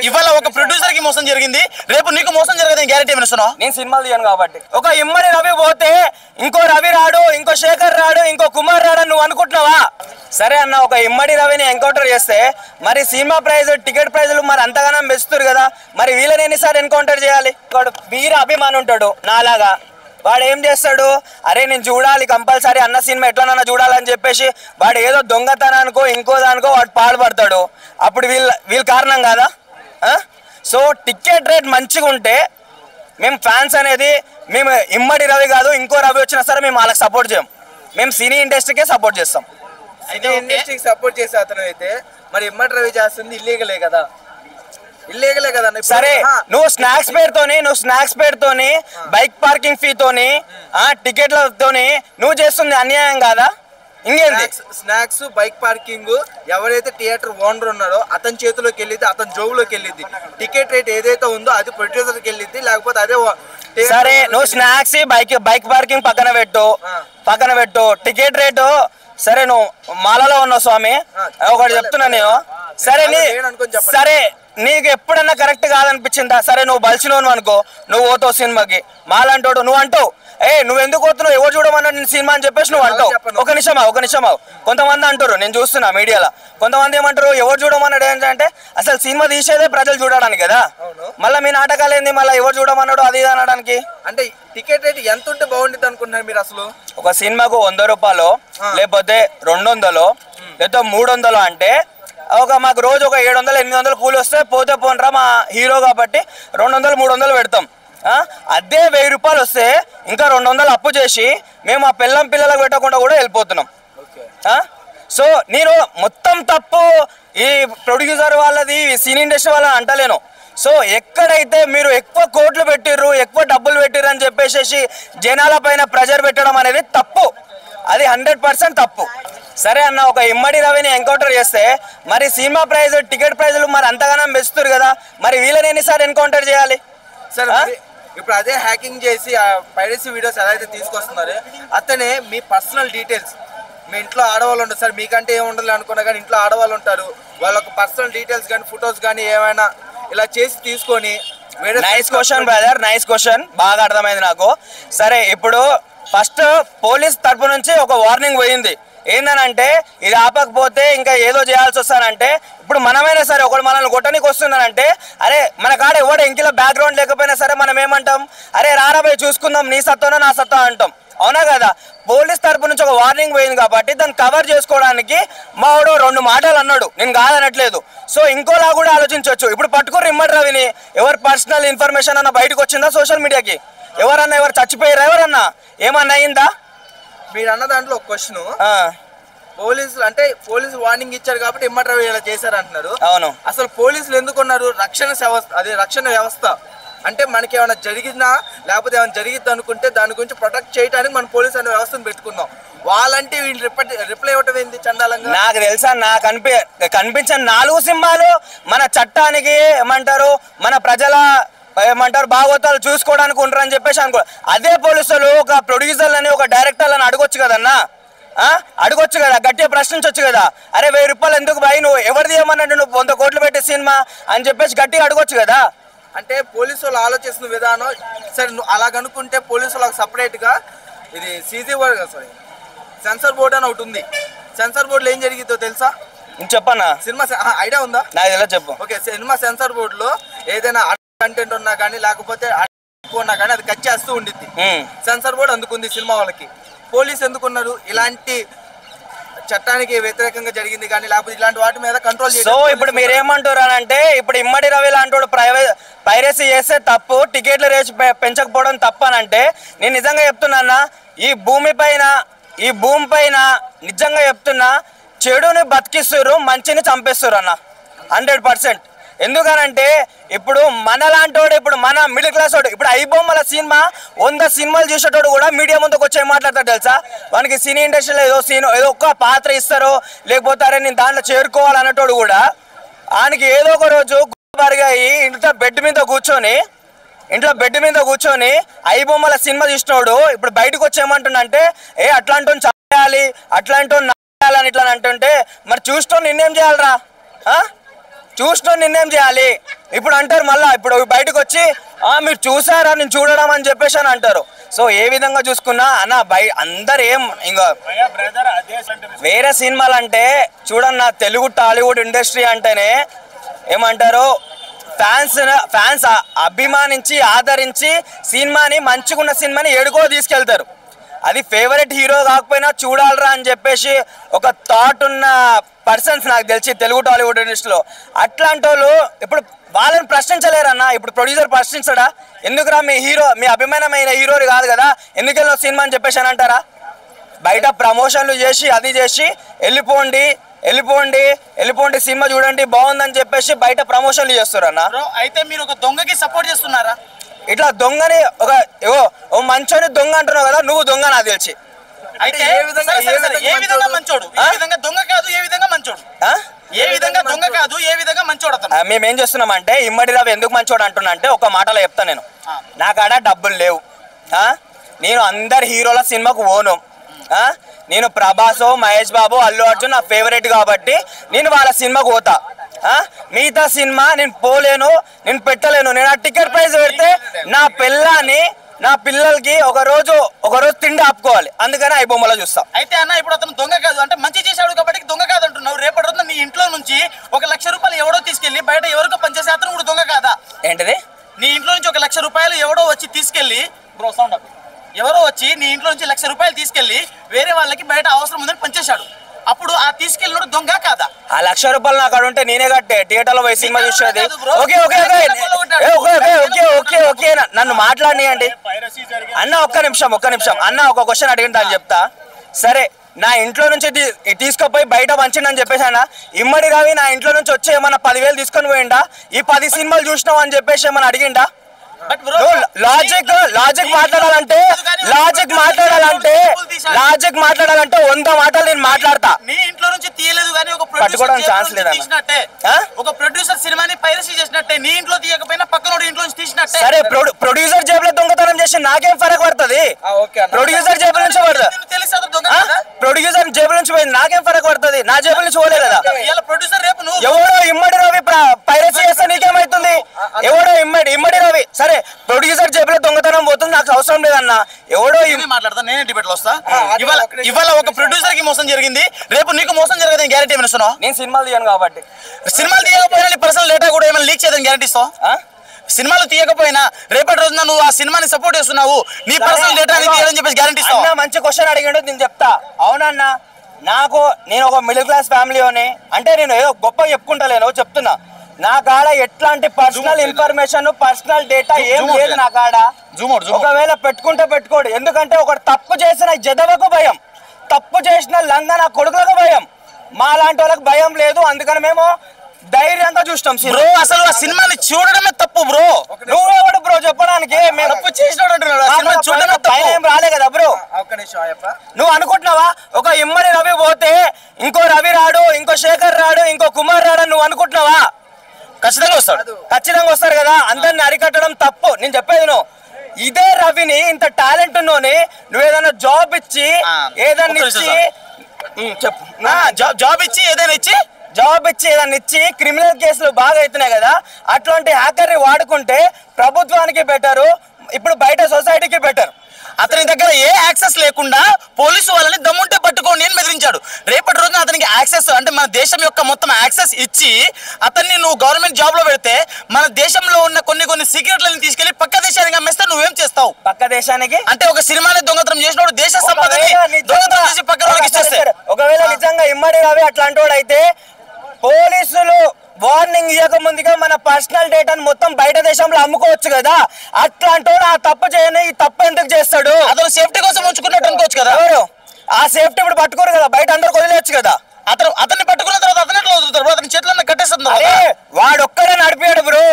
ఇవాళ ఒక ప్రొడ్యూసర్ కి మోసం జరిగింది, రేపు నీకు మోసం జరగదని గ్యారెంటీ ఏమైనా ఇస్తున్నావా? నేను సినిమాలు తీయను కాబట్టి. ఒక ఇమ్మడి రవి పోతే ఇంకో రవి రాడు, ఇంకో శేఖర్ రాడు, ఇంకో కుమార్ రాడు నువ్వు అనుకుంటున్నావా? సరే అన్న, ఒక ఇమ్మడి రవిని ఎన్కౌంటర్ చేస్తే మరి సినిమా ప్రైజ్ టికెట్ ప్రైజులు మరి అంతగానం పెంచుతారు కదా, మరి వీళ్ళని ఎన్నిసార్లు ఎన్కౌంటర్ చేయాలి? వాడు వీర అభిమాని ఉంటాడు నాలాగా, వాడు ఏం చేస్తాడు, అరే నేను చూడాలి కంపల్సరీ అన్న సినిమా ఎట్లనన్నా చూడాలని చెప్పేసి వాడు ఏదో దొంగతనానికో ఇంకో దానికో వాడు పాల్పడతాడు. అప్పుడు వీళ్ళ కారణం కాదా? సో టికెట్ రేట్ మంచిగా ఉంటే మేము ఫ్యాన్స్ అనేది మేము ఇమ్మడి రవి కాదు ఇంకో రవి వచ్చినా సరే మేము వాళ్ళకి సపోర్ట్ చేయం, మేము సినీ ఇండస్ట్రీకే సపోర్ట్ చేస్తాం. సినీ ఇండస్ట్రీకి సపోర్ట్ చేసే అతను అయితే మరి ఇమ్మడి రవి చేస్తుంది ఇల్లీగలే కదా? ఇల్లీగలే కదా. సరే నువ్వు స్నాక్స్ పేరుతోని బైక్ పార్కింగ్ ఫీతోని టికెట్లతోని నువ్వు చేస్తుంది అన్యాయం కాదా? ఇంకేంది? స్నాక్స్ బైక్ పార్కింగ్ ఎవరైతే థియేటర్ ఓనర్ ఉన్నాడో అతని చేతిలోకి వెళ్ళిద్ది, అతని జోబులోకి వెళ్ళిద్ది. టికెట్ రేట్ ఏదైతే ఉందో అది ప్రొడ్యూసర్కి వెళ్ళిద్ది, లేకపోతే అదే. సరే నువ్వు స్నాక్స్ బైక్ పార్కింగ్ పక్కన పెట్టు టికెట్ రేటు సరే నువ్వు మాలలో ఉన్నావు స్వామి, ఒకటి చెప్తున్నా నేను. సరే నీకు ఎప్పుడన్నా కరెక్ట్ కాదనిపించిందా? సరే నువ్వు బలిసినోను అనుకో, నువ్వు పోతావు సినిమాకి, మాలంటోడు నువ్వు అంటావు, నువ్వు ఎందుకు పోతున్నావు, ఎవరు చూడమన్నాడు నేను సినిమా అని చెప్పేసి నువ్వు అంటావు. ఒక నిమిషం కొంతమంది అంటారు, నేను చూస్తున్నా మీడియాలో కొంతమంది ఏమంటారు, ఎవరు చూడమన్నాడు ఏంటంటే అసలు సినిమా తీసేదే ప్రజలు చూడడానికి కదా, మళ్ళీ మీ నాటకాలు ఏంది మళ్ళీ ఎవరు చూడమన్నాడు అది అనడానికి. అంటే టికెట్ రేట్ ఎంత ఉంటే బాగుంటుంది అనుకుంటున్నారు మీరు? అసలు ఒక సినిమాకు 100 రూపాయలు లేకపోతే 200 లేకపోతే 300 అంటే మాకు రోజు ఒక 700-800 కూలి వస్తే పోతే పోనరా మా హీరో కాబట్టి 200-300 పెడతాం. అదే 1000 రూపాయలు వస్తే ఇంకా 200 అప్పు చేసి మేము ఆ పిల్లలకు పెట్టకుండా కూడా వెళ్ళిపోతున్నాం. సో నేను మొత్తం తప్పు ఈ ప్రొడ్యూసర్ వాళ్ళది సినీ ఇండస్ట్రీ వాళ్ళని అంటలేను. సో ఎక్కడైతే మీరు ఎక్కువ కోట్లు పెట్టిర్రు, ఎక్కువ డబ్బులు పెట్టిర్రు అని చెప్పేసి జనాల పైన ప్రెజర్ పెట్టడం అనేది తప్పు, అది 100% తప్పు. సరే అన్న, ఒక ఇమ్మడి రవిని ఎన్కౌంటర్ చేస్తే మరి సినిమా ప్రైజ్ టికెట్ ప్రైజులు మరి అంతగానం పెంచుతారు కదా, మరి వీళ్ళని ఎన్నిసార్లు ఎన్కౌంటర్ చేయాలి? సరే ఇప్పుడు అదే హ్యాకింగ్ చేసి పైరసీ వీడియోస్ ఎలా అయితే తీసుకొస్తున్నారు, అతనే మీ పర్సనల్ డీటెయిల్స్, మీ ఇంట్లో ఆడవాళ్ళు ఉంటారు సార్, మీకంటే ఏముండదు అనుకున్నా కానీ ఇంట్లో ఆడవాళ్ళు ఉంటారు, వాళ్ళ పర్సనల్ డీటెయిల్స్ కానీ ఫొటోస్ కానీ ఏమైనా ఇలా చేసి తీసుకొని. Nice question brother, nice question, బాగా అర్థమైంది నాకు. సరే ఇప్పుడు ఫస్ట్ పోలీస్ తరపు నుంచి ఒక వార్నింగ్ పోయింది, ఏందనంటే ఇది ఆపకపోతే ఇంకా ఏదో చేయాల్సి వస్తానంటే, ఇప్పుడు మనమైనా సరే ఒకడు మనల్ని కొట్టడానికి వస్తుందనంటే అరే మన కాడ ఎవడు ఇంకిలో బ్యాక్గ్రౌండ్ లేకపోయినా సరే మనం ఏమంటాం, అరే రారాబాయ్ చూసుకుందాం నీ సత్తానో నా సత్తా అంటాం, అవునా కదా? పోలీస్ తరపు నుంచి ఒక వార్నింగ్ పోయింది కాబట్టి దాన్ని కవర్ చేసుకోవడానికి మావాడు 2 మాటలు అన్నాడు, నేను కాదనట్లేదు. సో ఇంకోలా కూడా ఆలోచించవచ్చు. ఇప్పుడు పట్టుకుని ఇమ్మడి రవిని ఎవరు పర్సనల్ ఇన్ఫర్మేషన్ అన్న బయటకు వచ్చిందా సోషల్ మీడియాకి? ఎవరు చచ్చిపోయారా? ఎవరన్నా ఏమన్నా అయిందా? మీరు అన్న దాంట్లో ఒక క్వశ్చన్, పోలీసు వార్నింగ్ ఇచ్చారు కాబట్టి ఇమ్మడి రవి ఇలా చేశారు అంటున్నారు. అవును, అసలు పోలీసులు ఎందుకున్నారు? రక్షణ వ్యవస్థ అంటే మనకి ఏమైనా జరిగినా లేకపోతే ఏమైనా జరిగిద్ది అనుకుంటే దాని గురించి ప్రొటెక్ట్ చేయడానికి మన పోలీస్ అనే వ్యవస్థను పెట్టుకున్నాం. వాళ్ళంటే వీళ్ళు రిప్లై ఇవ్వటం ఏంది చండాలంగా? నాకు తెలుసా, నాకు కనిపించిన 4 సింహాలు మన చట్టానికి ఏమంటారు, మన ప్రజల ఏమంటారు భాగవతాలు చూసుకోవడానికి ఉంటారని చెప్పేసి అనుకో. అదే పోలీసులు ఒక ప్రొడ్యూసర్లని ఒక డైరెక్టర్లని అడగొచ్చు కదన్నా, అడగొచ్చు కదా, గట్టిగా ప్రశ్నించవచ్చు కదా, అరే 1000 రూపాయలు ఎందుకు బాయ్, నువ్వు ఎవరిది ఏమన్నాడు, నువ్వు 100 కోట్లు పెట్టే సినిమా అని చెప్పేసి గట్టిగా అడగొచ్చు కదా. అంటే పోలీసు వాళ్ళు ఆలోచిస్తున్న విధానం సరే, నువ్వు అలాగనుకుంటే పోలీసు వాళ్ళకి సపరేట్గా ఇది CG word sorry censor board అని ఒకటి ఉంది. సెన్సార్ బోర్డులో ఏం జరిగిందో తెలుసా? చెప్పన్నా, సినిమా ఐడియా ఉందా? నాకు ఎలా చెప్పు. ఓకే, సినిమా సెన్సార్ బోర్డులో ఏదైనా కంటెంట్ ఉన్నా కానీ లేకపోతే ఉన్నా కానీ అది కట్ చేస్తూ ఉండిద్ది. సెన్సార్ బోర్డు అందుకుంది సినిమా వాళ్ళకి. పోలీసు ఎందుకున్నారు? ఇలాంటి చట్టానికి వ్యతిరేకంగా జరిగింది కానీ లేకపోతే ఇలాంటి వాటి మీద కంట్రోల్ చేయాలి. సో ఇప్పుడు మీరేమంటారు అంటే, ఇప్పుడు ఇమ్మడి రవి లాంటి పైరసీ చేస్తే తప్పు, టికెట్ల రేటు పెంచకపోవడం తప్పు అని అంటే, నేను నిజంగా చెప్తున్నా, ఈ భూమి పైన నిజంగా చెప్తున్నా, చెడుని బతికిస్తారు, మంచిని చంపేస్తారు అన్న 100%. ఎందుకనంటే ఇప్పుడు మనలాంటోడు, ఇప్పుడు మన మిడిల్ క్లాస్ వాడు, ఇప్పుడు ఐబొమ్మల సినిమా 100 సినిమాలు చూసేటోడు కూడా మీడియా ముందుకు వచ్చి మాట్లాడతాడు తెలుసా? వానికి సినీ ఇండస్ట్రీలో ఏదో ఒక్క పాత్ర ఇస్తారో లేకపోతే అరే నేను దాంట్లో చేరుకోవాలన్నటోడు కూడా ఆయనకి ఏదో ఒక రోజు బరిగాయి ఇంట్లో బెడ్ మీద కూర్చొని ఐబొమ్మల సినిమా చూసినోడు ఇప్పుడు బయటకు వచ్చి ఏమంటుండంటే అట్లాంటి చంపేయాలి, అట్లాంటి అని ఇట్లా అంటుంటే మరి చూస్తూ నిన్నేం చేయాలరా? చూసిన నిర్ణయం చేయాలి. ఇప్పుడు అంటారు మళ్ళా, ఇప్పుడు బయటకు వచ్చి మీరు చూసారా నేను చూడడం అని చెప్పేసి అని అంటారు. సో ఏ విధంగా చూసుకున్నా అన్న అందరు ఏం ఇంకా వేరే సినిమాలు అంటే చూడన్న, తెలుగు టాలీవుడ్ ఇండస్ట్రీ అంటేనే ఏమంటారు, ఫ్యాన్స్ అభిమానించి ఆదరించి సినిమాని మంచిగున్న సినిమాని ఏడుకో తీసుకెళ్తారు. అది ఫేవరెట్ హీరో కాకపోయినా చూడాలరా అని చెప్పేసి ఒక థాట్ ఉన్న పర్సన్స్ నాకు తెలిసి తెలుగు టాలీవుడ్ ఇండస్ట్రీలో. అట్లాంటి వాళ్ళు ఇప్పుడు వాళ్ళని ప్రశ్నించలేరన్న. ఇప్పుడు ప్రొడ్యూసర్ ప్రశ్నించడా, ఎందుకురా మీ హీరో మీ అభిమానమైన హీరోని కాదు కదా ఎందుకు వెళ్ళిన సినిమా అని చెప్పేసి అని అంటారా? బయట ప్రమోషన్లు చేసి అది చేసి వెళ్ళిపోండి సినిమా చూడండి బాగుందని చెప్పేసి బయట ప్రమోషన్లు చేస్తారు అన్న. అయితే మీరు ఒక దొంగకి సపోర్ట్ చేస్తున్నారా? ఇట్లా దొంగని ఓ మంచోని దొంగ అంటున్నావు కదా, నువ్వు దొంగ నాకు తెలిసి. అయితే ఏ విధంగా మంచోడు, ఏ విధంగా దొంగ కాదు, ఏ విధంగా మంచోడు, ఏ విధంగా దొంగ కాదు, ఏ విధంగా మంచోడు అతను? మేమేం చేస్తున్నామంటే ఇమ్మడి రావు ఎందుకు మంచోడు అంటున్నా అంటే ఒక మాటలో చెప్తాను నేను. నా కాడ డబ్బులు లేవు, నేను అందరి హీరోల సినిమాకు పోను. నేను ప్రభాస్, మహేష్ బాబు, అల్లు అర్జున్ నా ఫేవరెట్ కాబట్టి నేను వాళ్ళ సినిమాకు పోతా. మిగతా సినిమా నేను పోలేను, నేను పెట్టలేను. నేను ఆ టికెట్ ప్రైస్ పెడితే నా పిల్లలకి ఒక రోజు తిండి ఆపుకోవాలి, అందుకని ఐ బొమ్మలో చూస్తా. అయితే అన్న ఇప్పుడు అతను దొంగ కాదు అంటే మంచి చేశాడు కాబట్టి దొంగ కాదు అంటున్నావు. రేపటి రోజున నీ ఇంట్లో నుంచి 1 లక్ష రూపాయలు ఎవడో తీసుకెళ్లి బయట ఎవరికో పనిచేసే అతను కూడా దొంగ కాదా? ఏంటిది? నీ ఇంట్లో నుంచి 1 లక్ష రూపాయలు ఎవడో వచ్చి తీసుకెళ్లి ఎవరో వచ్చి నీ ఇంట్లో నుంచి 1 లక్ష రూపాయలు తీసుకెళ్లి వేరే వాళ్ళకి బయట అవసరం ఉందని పనిచేశాడు, అప్పుడు ఆ తీసుకెళ్ళినోడు దొంగ కాదా? ఆ 1 లక్ష రూపాయలు నాకు అక్కడ ఉంటే నేనే కట్టే థియేటర్ లో పోయి సినిమా చూసేది. ఓకే నన్ను మాట్లాడియండి అన్న. ఒక్క నిమిషం అన్న, ఒక క్వశ్చన్ అడిగిన దాన్ని చెప్తా. సరే, నా ఇంట్లో నుంచి తీసుకుపోయి బయట పంచిండని చెప్పేసి అన్న, ఇమ్మడి రావి నా ఇంట్లో నుంచి వచ్చి ఏమన్నా 10,000 తీసుకొని పోయిండా, ఈ 10 సినిమాలు చూసినావు అని చెప్పేసి ఏమన్నా అడిగిండా? లాజిక్ మాట్లాడాలంటే 100 మాటలు నేను మాట్లాడతా. నీ ఇంట్లో నుంచి తీయలేదు కానీ ఒక పట్టుకోవడానికి ఛాన్స్ లేదా? ఒక ప్రొడ్యూసర్ సినిమాని పైరసీ చేసినట్టే, నీ ఇంట్లో తీయకపోయినా పక్కనోడి ఇంట్లో నుంచి తీసినట్టే. సరే, ప్రొడ్యూసర్ జేబులో దొంగతనం చేసి నాకేం ఫరక్ పడుతుంది? ప్రొడ్యూసర్ జేబుల నుంచి ప్రొడ్యూసర్ జేబుల నుంచి పోయింది, నాకేం ఫరక్ పడుతుంది? నా జేబుల నుంచి పోలే కదా. ప్రొడ్యూసర్ రేపు ఎవడో ఇమ్మడి రవి పైరసీ చేస్తే నీకేమైతుంది? ఎవడో ఇమ్మడి రవి, సరే ప్రొడ్యూసర్ జేబులో దొంగతనం పోతుంది, నాకు అవసరం లేదన్నా. ఎవడో మాట్లాడతా, నేనే డిబేట్ లో వస్తా. ఇవాళ ఒక ప్రొడ్యూసర్ కి మోసం జరిగింది, రేపు నీకు మోసం జరగదు గ్యారెంటీ ఏమైనా ఇస్తున్నావు? నేను సినిమాలు తీయను కాబట్టి. సినిమాలు తీయకపోయినా నీ పర్సనల్ డేటా కూడా ఏమైనా లీక్ చేయదని గ్యారెంటీ ఇస్తావు? సినిమాలు తీయకపోయినా రేపటి రోజున నువ్వు ఆ సినిమాని సపోర్ట్ చేస్తున్నావు, నీ పర్సనల్ డేటా తీయాలని చెప్పేసి గ్యారెంటీ ఇస్తావు? మంచి క్వశ్చన్ అడిగాడు, నేను చెప్తా. అవునన్నా, నేను ఒక మిడిల్ క్లాస్ ఫ్యామిలీని అంటే నేను ఏదో గొప్ప చెప్పుకుంటలేను, చెప్తున్నా. నా కాడ ఎట్లాంటి పర్సనల్ ఇన్ఫర్మేషన్ పర్సనల్ డేటా ఏం లేదు నా కాడ. ఒకవేళ పెట్టుకోడు, ఎందుకంటే ఒకటి తప్పు చేసిన జదవకు భయం, తప్పు చేసిన లంగా నా కొడుకులకు భయం, మా లాంటి వాళ్ళకి భయం లేదు. అందుకని మేము ధైర్యంగా చూస్తాం. బ్రో అసలు ఆ సినిమాని చూడడమే తప్పు బ్రో. నువ్వెవడు బ్రో చెప్పడానికి? తప్పు చేసినాడు ఏం రాలే కదా బ్రో. నువ్వు అనుకుంటున్నావా ఒక ఇమ్మడి రవి పోతే ఇంకో రవి రాడు, ఇంకో శేఖర్ రాడు, ఇంకో కుమార్ రాడు నువ్వు అనుకుంటున్నావా? ఖచ్చితంగా వస్తారు కదా. అందరిని అరికట్టడం తప్పు. నేను చెప్పేది నువ్వు ఇదే రవిని ఇంత టాలెంట్ నువ్వు ఏదైనా జాబ్ ఇచ్చి ఏదైనా ఇచ్చి క్రిమినల్ కేసులు బాగా అవుతున్నాయి కదా, అట్లాంటి హ్యాకర్ని వాడుకుంటే ప్రభుత్వానికి బెటరు, ఇప్పుడు బయట సొసైటీకి బెటర్. అతని దగ్గర ఏ యాక్సెస్ లేకుండా పోలీసు వాళ్ళని దమ్ముంటే పట్టుకోండి అని బెదిరించాడు. రేపటి రోజున అతనికి యాక్సెస్ అంటే మన దేశం యొక్క మొత్తం యాక్సెస్ ఇచ్చి అతన్ని నువ్వు గవర్నమెంట్ జాబ్ లో పెడితే మన దేశంలో ఉన్న కొన్ని సీక్రెట్లను తీసుకెళ్లి పక్క దేశానికి అమ్మేస్తే నువ్వేం చేస్తావు? పక్క దేశానికి అంటే ఒక సినిమాని దొంగతనం చేసినోడు దేశ సంపదని దొంగతనం చేసి పక్క వాళ్ళకి ఇచ్చేస్తాడు. ఒకవేళ నిజంగా ఇమ్మడి రవి అట్లాంటి వాడు అయితే పోలీసులు వార్నింగ్ ఇవ్వక ముందుగా మన పర్సనల్ డేటాను మొత్తం బయట దేశంలో అమ్ముకోవచ్చు కదా. అట్లాంటి ఆ తప్పు చేయని ఈ తప్పు ఎందుకు చేస్తాడు? అతను సేఫ్టీ కోసం ఉంచుకున్నట్టు అనుకోవచ్చు కదా. ఆ సేఫ్టీ ఇప్పుడు పట్టుకోరు కదా, బయట అందరూ వదిలేయచ్చు కదా. అతన్ని పట్టుకున్న తర్వాత అతను ఎట్లా వదులుతాడు? అతని చేతుల్లో కట్టేస్తుంది. వాడు ఒక్కడే నడిపాడు బ్రో.